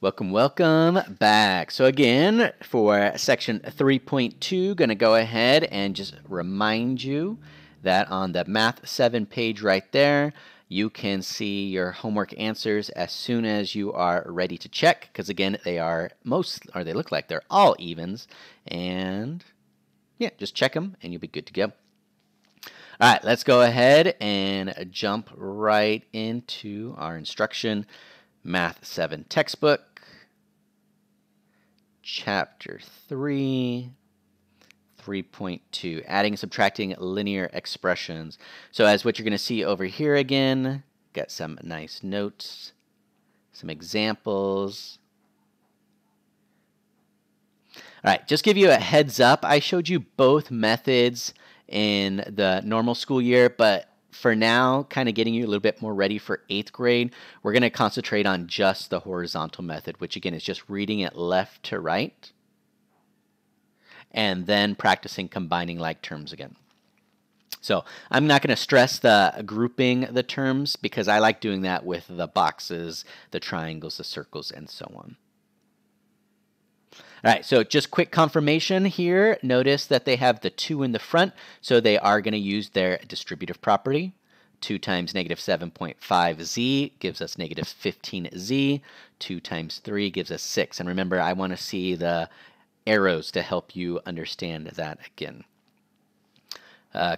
Welcome back. So again, for section 3.2, going to go ahead and just remind you that on the Math 7 page right there, you can see your homework answers as soon as you are ready to check, because again, they look like they're all evens, and yeah, just check them and you'll be good to go. All right, let's go ahead and jump right into our instruction. Math 7 textbook, Chapter 3, 3.2, adding and subtracting linear expressions. So as what you're going to see over here again, got some nice notes, some examples. All right, just give you a heads up, I showed you both methods in the normal school year, but for now, kind of getting you a little bit more ready for 8th grade, we're going to concentrate on just the horizontal method, which again is just reading it left to right, and then practicing combining like terms again. So I'm not going to stress the grouping the terms because I like doing that with the boxes, the triangles, the circles, and so on. All right, so just quick confirmation here. Notice that they have the 2 in the front, so they are going to use their distributive property. 2 times negative 7.5z gives us negative 15z. 2 times 3 gives us 6. And remember, I want to see the arrows to help you understand that again.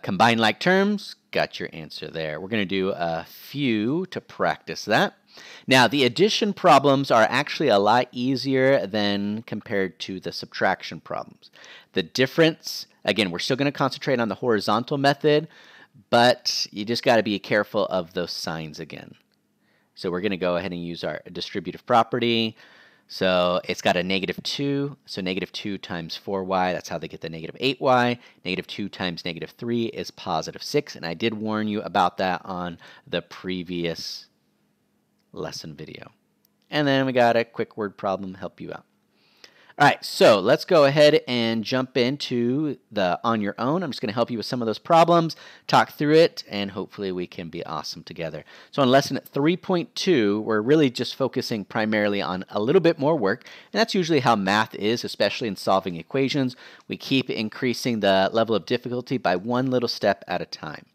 Combine like terms, got your answer there. We're going to do a few to practice that. Now, the addition problems are actually a lot easier than compared to the subtraction problems. The difference, again, we're still going to concentrate on the horizontal method, but you just got to be careful of those signs again. So we're going to go ahead and use our distributive property. So it's got a negative 2, so negative 2 times 4y, that's how they get the negative 8y. Negative 2 times negative 3 is positive 6, and I did warn you about that on the previous lesson video. And then we got a quick word problem, help you out. All right, so let's go ahead and jump into the on your own. I'm just going to help you with some of those problems, talk through it, and hopefully we can be awesome together. So on lesson 3.2, we're really just focusing primarily on a little bit more work, and that's usually how math is, especially in solving equations. We keep increasing the level of difficulty by one little step at a time.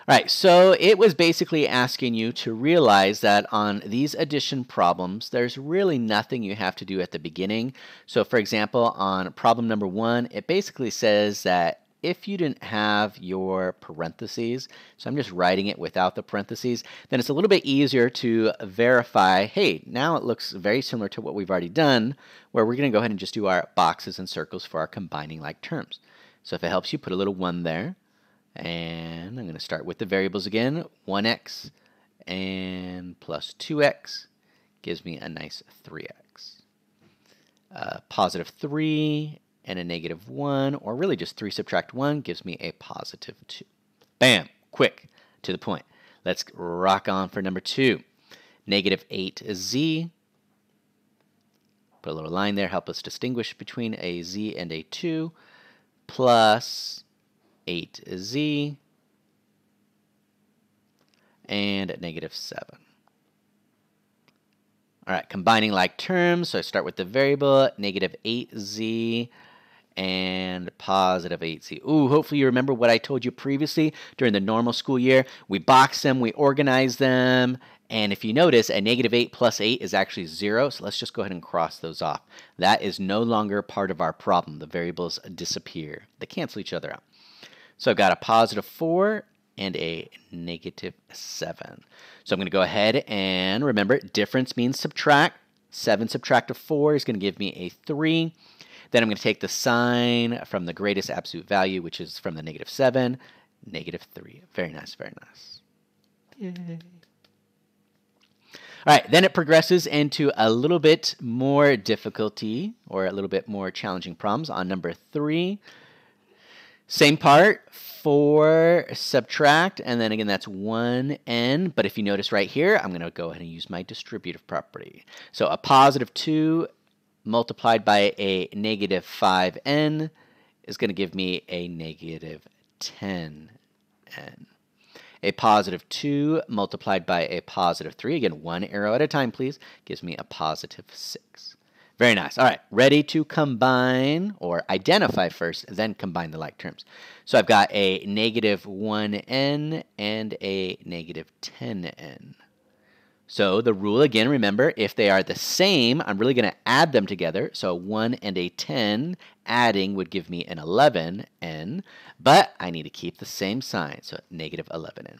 All right, so it was basically asking you to realize that on these addition problems, there's really nothing you have to do at the beginning. So for example, on problem number 1, it basically says that if you didn't have your parentheses, so I'm just writing it without the parentheses, then it's a little bit easier to verify, hey, now it looks very similar to what we've already done, where we're going to go ahead and just do our boxes and circles for our combining like terms. So if it helps you, put a little 1 there. And I'm going to start with the variables again. 1x and plus 2x gives me a nice 3x. Positive 3 and a negative 1, or really just 3 subtract 1, gives me a positive 2. Bam! Quick, to the point. Let's rock on for number 2. Negative 8z. Put a little line there, help us distinguish between a z and a 2, plus 8z, and negative 7. All right, combining like terms, so I start with the variable, negative 8z and positive 8z. Ooh, hopefully you remember what I told you previously during the normal school year. We box them, we organize them, and if you notice, a negative 8 plus 8 is actually 0, so let's just go ahead and cross those off. That is no longer part of our problem. The variables disappear. They cancel each other out. So I've got a positive 4 and a negative 7. So I'm going to go ahead and remember, difference means subtract. 7 subtract a 4 is going to give me a 3. Then I'm going to take the sign from the greatest absolute value, which is from the negative 7, negative 3. Very nice, very nice. Yay. All right, then it progresses into a little bit more difficulty, or a little bit more challenging problems on number 3. Same part, 4 subtract, and then again that's 1n, but if you notice right here, I'm going to go ahead and use my distributive property. So a positive 2 multiplied by a negative 5n is going to give me a negative 10n. A positive 2 multiplied by a positive 3. Again, one arrow at a time, please. Gives me a positive 6. Very nice. All right, ready to combine or identify first, then combine the like terms. So I've got a negative 1n and a negative 10n. So the rule again, remember, if they are the same, I'm really going to add them together. So 1 and a 10 adding would give me an 11n, but I need to keep the same sign, so negative 11n.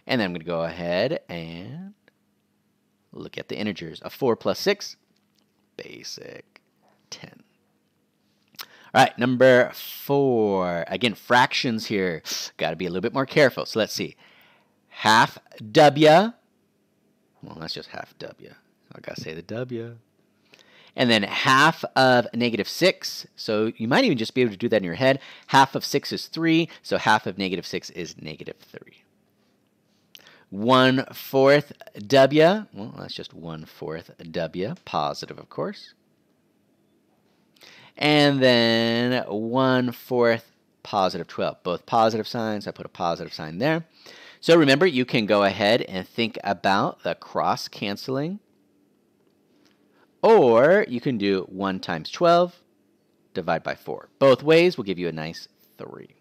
And then I'm going to go ahead and look at the integers. A 4 plus 6, basic 10. All right, number 4. Again, fractions here. Got to be a little bit more careful. So let's see. Half w. Well, that's just half w. I got to say the w. And then half of negative 6. So you might even just be able to do that in your head. Half of 6 is 3. So half of negative 6 is negative 3. 1/4 w. Well, that's just 1/4 w. Positive, of course. And then 1/4 positive 12. Both positive signs. I put a positive sign there. So remember, you can go ahead and think about the cross canceling. Or you can do 1 times 12, divide by 4. Both ways will give you a nice 3.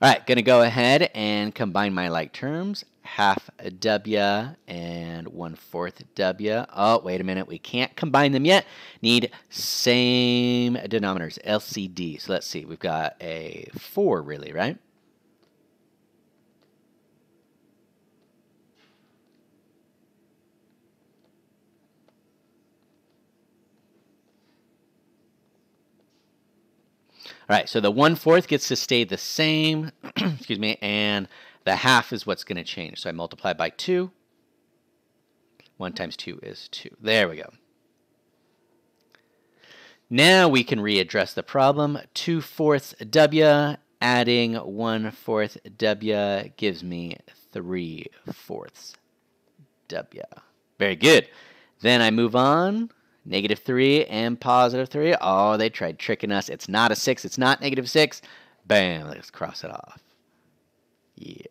All right, going to go ahead and combine my like terms. Half w and 1/4 w. Oh, wait a minute. We can't combine them yet. Need same denominators, LCD. So let's see. We've got a 4, really, right? All right, so the 1/4 gets to stay the same, excuse me, and the half is what's going to change. So I multiply by 2. 1 times 2 is 2. There we go. Now we can readdress the problem. 2/4 w adding 1/4 w gives me 3/4 w. Very good. Then I move on. Negative 3 and positive 3. Oh, they tried tricking us. It's not a 6. It's not negative 6. Bam. Let's cross it off. Yeah.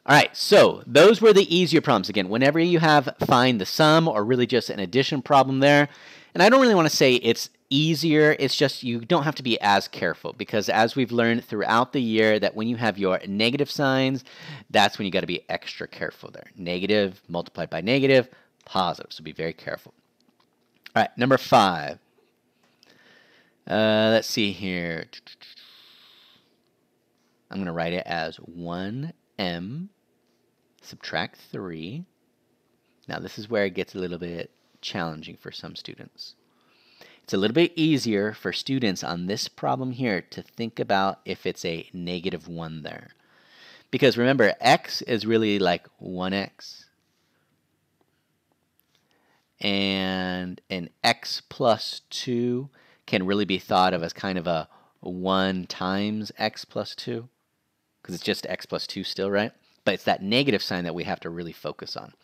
All right, so those were the easier problems. Again, whenever you have find the sum or really just an addition problem there, and I don't really want to say it's easier, it's just you don't have to be as careful because as we've learned throughout the year that when you have your negative signs, that's when you got to be extra careful there. Negative multiplied by negative, positive, so be very careful. All right, number 5. Let's see here. I'm going to write it as 1m subtract 3. Now this is where it gets a little bit challenging for some students. It's a little bit easier for students on this problem here to think about if it's a negative 1 there. Because remember, x is really like 1x. And an x plus 2 can really be thought of as kind of a 1 times x plus 2. Because it's just x plus 2 still, right? But it's that negative sign that we have to really focus on.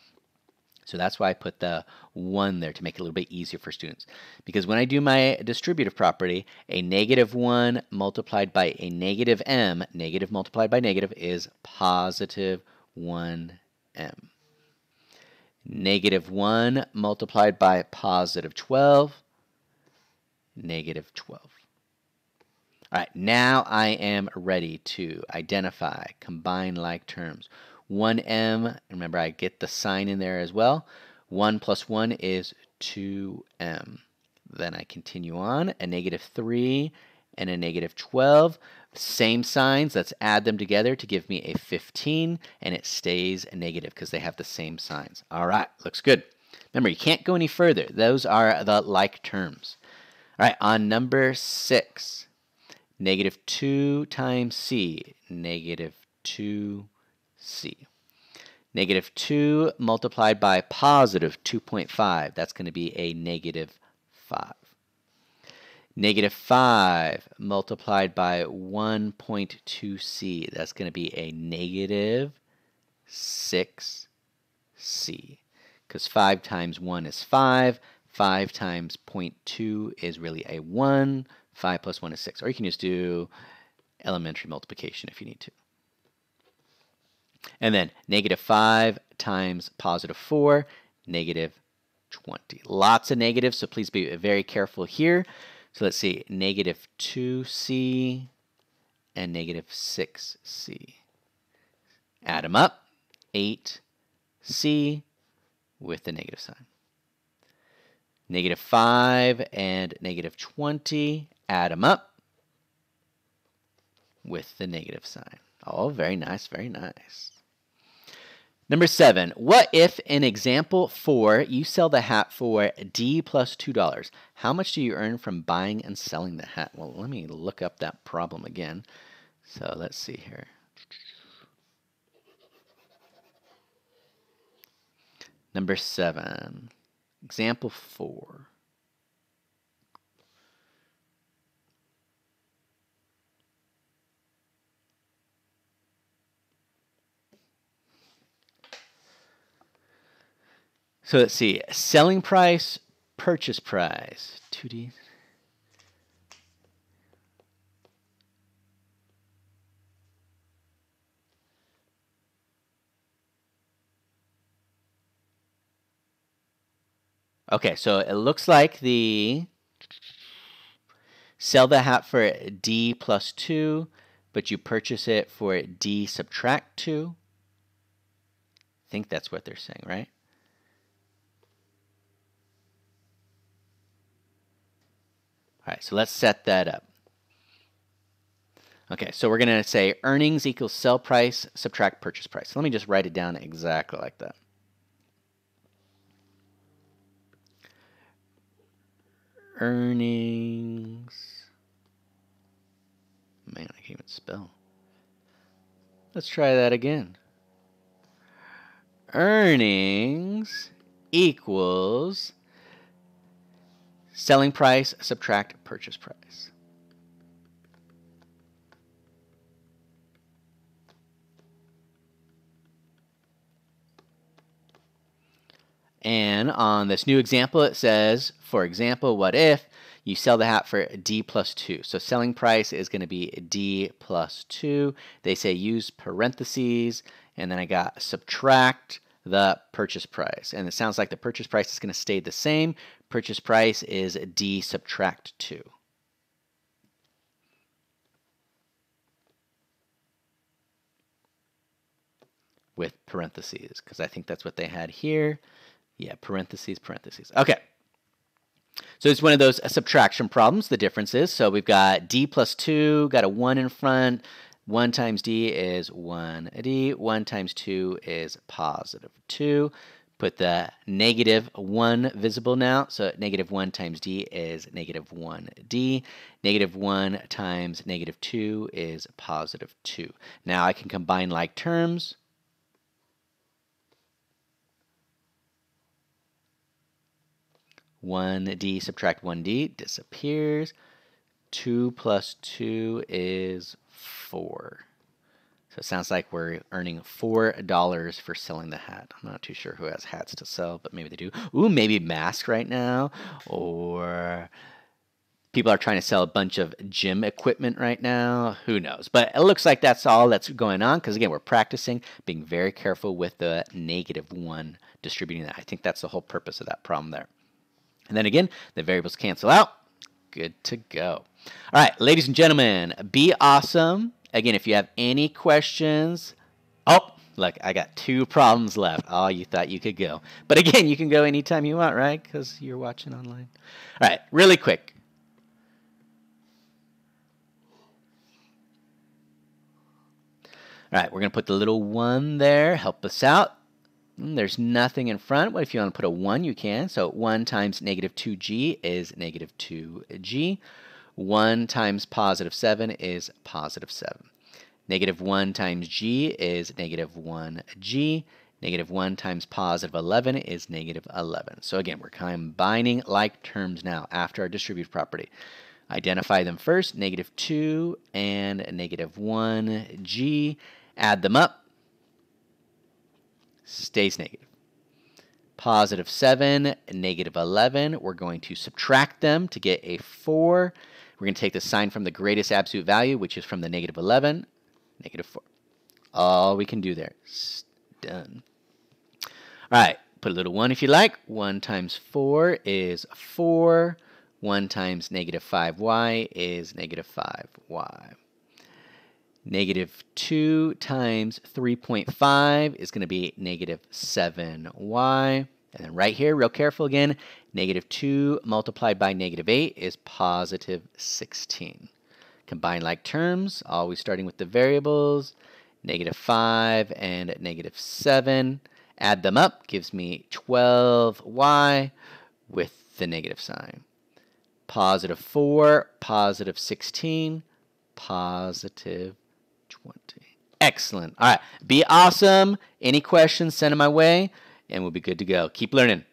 So that's why I put the 1 there to make it a little bit easier for students. Because when I do my distributive property, a negative 1 multiplied by a negative m, negative multiplied by negative, is positive 1m. Negative 1 multiplied by positive 12, negative 12. All right, now I am ready to identify, combine like terms. 1m, remember I get the sign in there as well. 1 plus 1 is 2m. Then I continue on, a negative 3 and a negative 12. Same signs, let's add them together to give me a 15, and it stays negative because they have the same signs. All right, looks good. Remember, you can't go any further. Those are the like terms. All right, on number 6, negative 2 times c, negative 2c. Negative 2 multiplied by positive 2.5, that's going to be a negative 5. Negative 5 multiplied by 1.2c, that's going to be a negative 6c. Because 5 times 1 is 5. 5 times 0.2 is really a 1. 5 plus 1 is 6. Or you can just do elementary multiplication if you need to. And then negative 5 times positive 4, negative 20. Lots of negatives, so please be very careful here. So let's see, negative 2c and negative 6c. Add them up, 8c with the negative sign. Negative 5 and negative 20, add them up with the negative sign. Oh, very nice, very nice. Number 7, what if in example 4 you sell the hat for D plus $2? How much do you earn from buying and selling the hat? Well, let me look up that problem again. So let's see here. Number 7, example 4. So let's see, selling price, purchase price, 2D. Okay, so it looks like the sell the hat for D plus 2, but you purchase it for D subtract 2. I think that's what they're saying, right? All right, so let's set that up. Okay, so we're going to say earnings equals sell price subtract purchase price. Let me just write it down exactly like that. Earnings. Man, I can't even spell. Let's try that again. Earnings equals selling price subtract purchase price. And on this new example, it says, for example, what if you sell the hat for D plus 2? So selling price is going to be D plus 2. They say use parentheses, and then I got subtract the purchase price. And it sounds like the purchase price is going to stay the same. Purchase price is D subtract 2. With parentheses, because I think that's what they had here. Yeah, parentheses, parentheses. Okay. So it's one of those subtraction problems, the differences. So we've got D plus 2, got a 1 in front. 1 times D is 1D. 1 times 2 is positive 2. Put the negative 1 visible now. So negative 1 times D is negative 1D. Negative 1 times negative 2 is positive 2. Now I can combine like terms. 1D subtract 1D disappears. 2 plus 2 is 4. So it sounds like we're earning $4 for selling the hat. I'm not too sure who has hats to sell, but maybe they do. Ooh, maybe masks right now. Or people are trying to sell a bunch of gym equipment right now. Who knows? But it looks like that's all that's going on because, again, we're practicing being very careful with the negative 1 distributing that. I think that's the whole purpose of that problem there. And then again, the variables cancel out. Good to go. All right, ladies and gentlemen, be awesome. Again, if you have any questions, oh, look, I got 2 problems left. Oh, you thought you could go. But again, you can go anytime you want, right? Because you're watching online. All right, really quick. All right, we're going to put the little 1 there. Help us out. There's nothing in front. What if you want to put a 1? You can. So 1 times negative 2g is negative 2g. 1 times positive 7 is positive 7. Negative 1 times g is negative 1g. Negative 1 times positive 11 is negative 11. So again, we're combining like terms now after our distributive property. Identify them first, negative 2 and negative 1g. Add them up. Stays negative. Positive 7, negative 11. We're going to subtract them to get a 4. We're going to take the sign from the greatest absolute value, which is from the negative 11, negative 4. all we can do there. Done. All right, put a little 1 if you like. 1 times 4 is 4. 1 times negative 5y is negative 5y. Negative 2 times 3.5 is going to be negative 7y. And then right here, real careful again, negative 2 multiplied by negative 8 is positive 16. Combine like terms, always starting with the variables, negative 5 and negative 7. Add them up, gives me 12y with the negative sign. Positive 4, positive 16, positive 20. Excellent. All right, be awesome. Any questions, send them my way, and we'll be good to go. Keep learning.